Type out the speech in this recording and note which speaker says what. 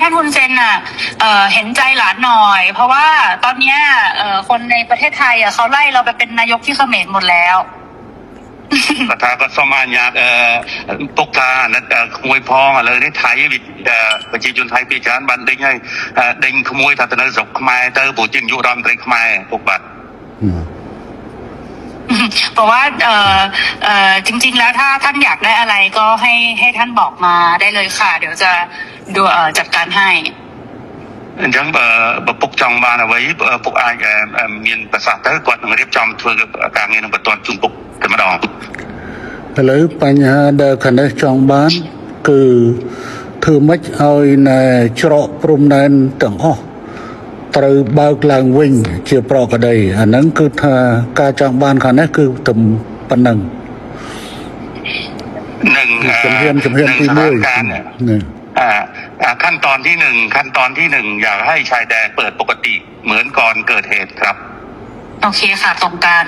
Speaker 1: ท่านฮุนเซนเห็นใจหลานหน่อยเพราะว่าตอนเนี้ยคนในประเทศไทยเขาไล่เราไปเป็นนายกที่เขมรหมดแล้ว
Speaker 2: ก็ถ้าก็สมานยากปกตานั้นขโมยพองเลยในไทยประชาชนไทยปีจานบันเด้งให้เด้งขโมยทัศนศึกขมายเตอร์ปูจินยุรอมเตรขมายปกบัตร
Speaker 1: บอกว่าจริงๆแล้วถ้าท่านอยากได้อะไรก็ให้ท่านบอกมาได้เลยค่ะเดี๋ยวจะดูจัดการให้
Speaker 2: ยังปกจองบานเอาไว้ปกอายมีนภาษาเตอร์กดเรียบจอมทัวร์การเงินประตอนจุ่มปกกันมาดอง
Speaker 3: หรือปัญหาเดินคณะจองบ้านคือถือไม่เอาในเฉาะปรุมในต่างห้อตรึบางกลางวิ่งเชี่ยวปลอกระไดอันนั้นคือถ้าการจองบ้านคณะคือตุ่มปันหนึ่งจำเพียนที่มือ
Speaker 2: ขั้นตอนที่หนึ่งอยากให้ชายแดนเปิดปกติเหมือนก่อนเกิดเหตุครับ
Speaker 1: โอเคค่ะตรงกัน